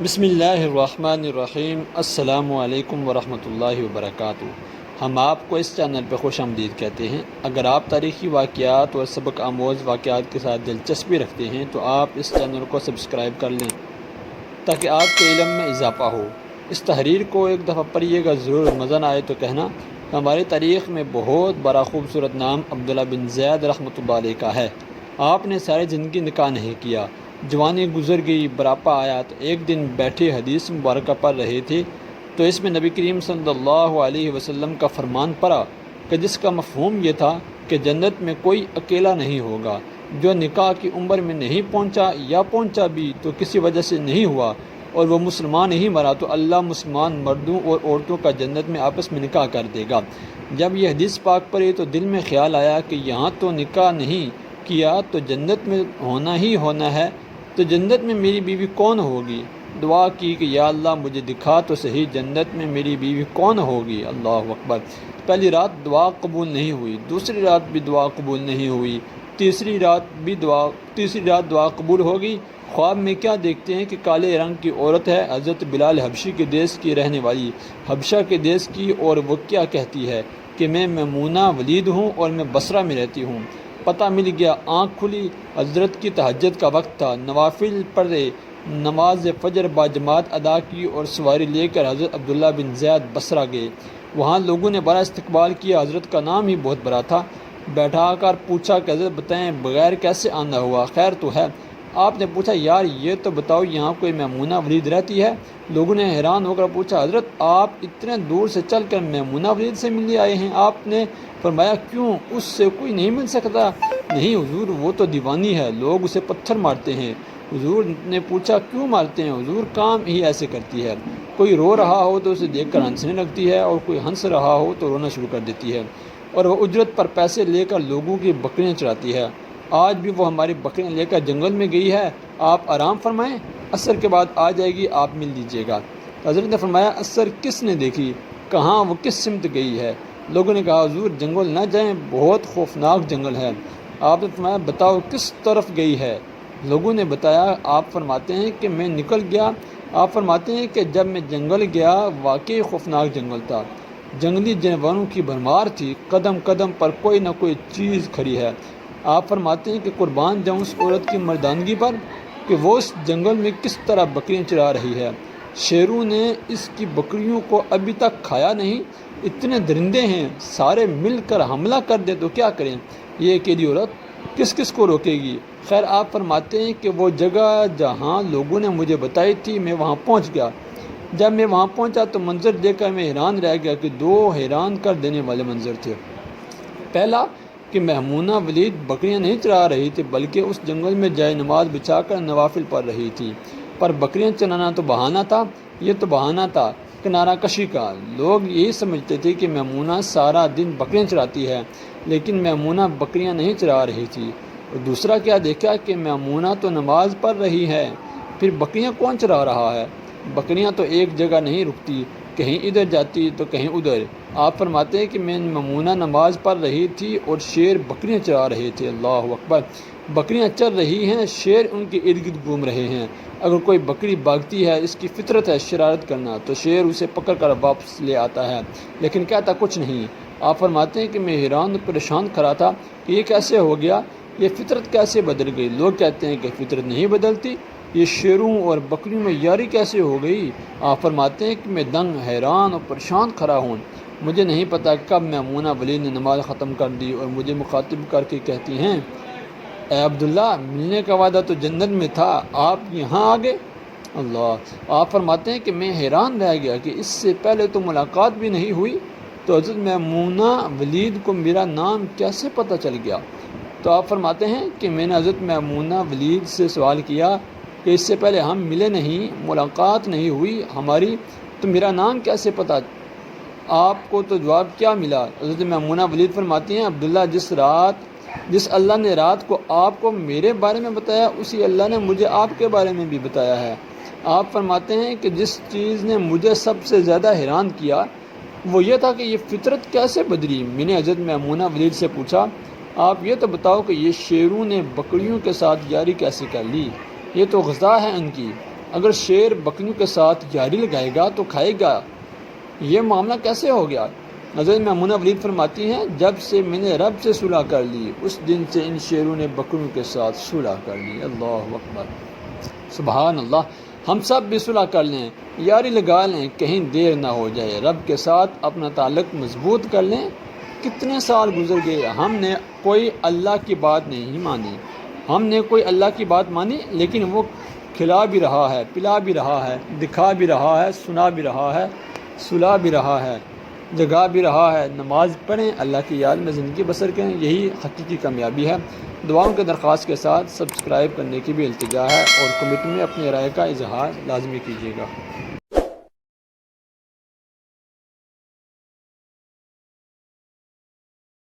بسم اللہ الرحمن الرحیم۔ السلام علیکم ورحمۃ اللہ وبرکاتہ۔ ہم آپ کو اس چینل پہ خوش آمدید کہتے ہیں۔ اگر آپ تاریخی واقعات اور سبق آموز واقعات کے ساتھ دلچسپی رکھتے ہیں تو آپ اس چینل کو سبسکرائب کر لیں تاکہ آپ کے علم میں اضافہ ہو۔ اس تحریر کو ایک دفعہ پڑھیے گا ضرور، مزہ نہ آئے تو کہنا۔ ہماری تاریخ میں بہت بڑا خوبصورت نام عبداللہ بن زید رحمۃ اللہ علیہ کا ہے۔ آپ نے ساری زندگی نکاح نہیں کیا، جوانی گزر گئی، بڑھاپا آیا تو ایک دن بیٹھے حدیث مبارکہ پڑھ رہے تھے تو اس میں نبی کریم صلی اللہ علیہ وسلم کا فرمان پڑا کہ جس کا مفہوم یہ تھا کہ جنت میں کوئی اکیلا نہیں ہوگا۔ جو نکاح کی عمر میں نہیں پہنچا یا پہنچا بھی تو کسی وجہ سے نہیں ہوا اور وہ مسلمان ہی مرا تو اللہ مسلمان مردوں اور عورتوں کا جنت میں آپس میں نکاح کر دے گا۔ جب یہ حدیث پاک پڑھی تو دل میں خیال آیا کہ یہاں تو نکاح نہیں کیا تو جنت میں ہونا ہی ہونا ہے، تو جنت میں میری بیوی کون ہوگی؟ دعا کی کہ یا اللہ مجھے دکھا تو صحیح جنت میں میری بیوی کون ہوگی۔ اللہ اکبر۔ پہلی رات دعا قبول نہیں ہوئی، دوسری رات بھی دعا قبول نہیں ہوئی، تیسری رات دعا قبول ہوگی۔ خواب میں کیا دیکھتے ہیں کہ کالے رنگ کی عورت ہے، حضرت بلال حبشی کے دیس کی رہنے والی، حبشہ کے دیس کی، اور وہ کیا کہتی ہے کہ میں میمونہ ولید ہوں اور میں بصرہ میں رہتی ہوں۔ پتہ مل گیا، آنکھ کھلی، حضرت کی تہجد کا وقت تھا، نوافل پڑھے، نماز فجر باجماعت ادا کی اور سواری لے کر حضرت عبداللہ بن زید بصرہ گئے۔ وہاں لوگوں نے بڑا استقبال کیا، حضرت کا نام ہی بہت بڑا تھا۔ بیٹھا کر پوچھا کہ حضرت بتائیں بغیر کیسے آنا ہوا، خیر تو ہے؟ آپ نے پوچھا یار یہ تو بتاؤ یہاں کوئی میمونہ ولید رہتی ہے؟ لوگوں نے حیران ہو کر پوچھا حضرت آپ اتنے دور سے چل کر میمونہ ولید سے ملنے آئے ہیں؟ آپ نے فرمایا کیوں، اس سے کوئی نہیں مل سکتا؟ نہیں حضور وہ تو دیوانی ہے، لوگ اسے پتھر مارتے ہیں۔ حضور نے پوچھا کیوں مارتے ہیں؟ حضور کام ہی ایسے کرتی ہے، کوئی رو رہا ہو تو اسے دیکھ کر ہنسنے لگتی ہے اور کوئی ہنس رہا ہو تو رونا شروع کر دیتی ہے، اور وہ اجرت پر پیسے لے کر لوگوں کی بکریاں چراتی ہے۔ آج بھی وہ ہماری بکریاں لے کر جنگل میں گئی ہے، آپ آرام فرمائیں، عصر کے بعد آ جائے گی، آپ مل لیجیے گا۔ حضرت نے فرمایا عصر کس نے دیکھی، کہاں، وہ کس سمت گئی ہے؟ لوگوں نے کہا حضور جنگل نہ جائیں، بہت خوفناک جنگل ہے۔ آپ نے فرمایا بتاؤ کس طرف گئی ہے؟ لوگوں نے بتایا، آپ فرماتے ہیں کہ میں نکل گیا۔ آپ فرماتے ہیں کہ جب میں جنگل گیا واقعی خوفناک جنگل تھا، جنگلی جانوروں کی بھرمار تھی، قدم قدم پر کوئی نہ کوئی چیز کھڑی ہے۔ آپ فرماتے ہیں کہ قربان جاؤں اس عورت کی مردانگی پر کہ وہ اس جنگل میں کس طرح بکریاں چرا رہی ہے۔ شیروں نے اس کی بکریوں کو ابھی تک کھایا نہیں، اتنے درندے ہیں، سارے مل کر حملہ کر دے تو کیا کریں؟ یہ اکیلی عورت کس کس کو روکے گی؟ خیر آپ فرماتے ہیں کہ وہ جگہ جہاں لوگوں نے مجھے بتائی تھی میں وہاں پہنچ گیا۔ جب میں وہاں پہنچا تو منظر دیکھ کر میں حیران رہ گیا کہ دو حیران کر دینے والے منظر تھے۔ پہلا کہ میمونہ ولید بکریاں نہیں چرا رہی تھی بلکہ اس جنگل میں جائے نماز بچھا کر نوافل پڑھ رہی تھی، پر بکریاں چرانا تو بہانہ تھا، یہ تو بہانہ تھا کنارہ کشی کا۔ لوگ یہی سمجھتے تھے کہ میمونہ سارا دن بکریاں چراتی ہے، لیکن میمونہ بکریاں نہیں چرا رہی تھی۔ اور دوسرا کیا دیکھا کہ میمونہ تو نماز پڑھ رہی ہے، پھر بکریاں کون چرا رہا ہے؟ بکریاں تو ایک جگہ نہیں رکتی، کہیں ادھر جاتی تو کہیں ادھر۔ آپ فرماتے ہیں کہ میں میمونہ نماز پڑھ رہی تھی اور شیر بکریاں چرا رہے تھے۔ اللہ اکبر۔ بکریاں چر رہی ہیں، شیر ان کے ارد گرد گھوم رہے ہیں۔ اگر کوئی بکری بھاگتی ہے، اس کی فطرت ہے شرارت کرنا، تو شیر اسے پکڑ کر واپس لے آتا ہے، لیکن کہتا کچھ نہیں۔ آپ فرماتے ہیں کہ میں حیران اور پریشان کھڑا تھا کہ یہ کیسے ہو گیا، یہ فطرت کیسے بدل گئی؟ لوگ کہتے ہیں کہ فطرت نہیں بدلتی، یہ شیروں اور بکریوں میں یاری کیسے ہو گئی؟ آپ فرماتے ہیں کہ میں دنگ، حیران اور پریشان کھڑا ہوں۔ مجھے نہیں پتا کب میمونہ ولید نے نماز ختم کر دی اور مجھے مخاطب کر کے کہتی ہیں اے عبداللہ ملنے کا وعدہ تو جنت میں تھا، آپ یہاں آ گئے۔ اللہ۔ آپ فرماتے ہیں کہ میں حیران رہ گیا کہ اس سے پہلے تو ملاقات بھی نہیں ہوئی، تو حضرت میمونہ ولید کو میرا نام کیسے پتہ چل گیا؟ تو آپ فرماتے ہیں کہ میں نے حضرت میمونہ ولید سے سوال کیا کہ اس سے پہلے ہم ملے نہیں، ملاقات نہیں ہوئی ہماری، تو میرا نام کیسے پتہ؟ آپ کو تو جواب کیا ملا؟ حضرت میمونہ ولید فرماتی ہیں عبداللہ جس اللہ نے رات کو آپ کو میرے بارے میں بتایا، اسی اللہ نے مجھے آپ کے بارے میں بھی بتایا ہے۔ آپ فرماتے ہیں کہ جس چیز نے مجھے سب سے زیادہ حیران کیا وہ یہ تھا کہ یہ فطرت کیسے بدلی۔ میں نے حضرت میمونہ ولید سے پوچھا آپ یہ تو بتاؤ کہ یہ شیروں نے بکریوں کے ساتھ یاری کیسے کر لی، یہ تو غذا ہے ان کی۔ اگر شیر بکریوں کے ساتھ یاری لگائے گا تو کھائے گا، یہ معاملہ کیسے ہو گیا؟ حضرت میمونہ ولید فرماتی ہیں جب سے میں نے رب سے صلح کر لی اس دن سے ان شیروں نے بکریوں کے ساتھ صلح کر لی۔ اللہ اکبر، سبحان اللہ۔ ہم سب بھی صلح کر لیں، یاری لگا لیں، کہیں دیر نہ ہو جائے، رب کے ساتھ اپنا تعلق مضبوط کر لیں۔ کتنے سال گزر گئے، ہم نے کوئی اللہ کی بات نہیں مانی، ہم نے کوئی اللہ کی بات مانی، لیکن وہ کھلا بھی رہا ہے، پلا بھی رہا ہے، دکھا بھی رہا ہے، سنا بھی رہا ہے، سلا بھی رہا ہے، جگا بھی رہا ہے۔ نماز پڑھیں، اللہ کی یاد میں زندگی بسر کریں، یہی حقیقی کامیابی ہے۔ دعاؤں کے درخواست کے ساتھ سبسکرائب کرنے کی بھی التجا ہے اور کمنٹ میں اپنی رائے کا اظہار لازمی کیجیے گا۔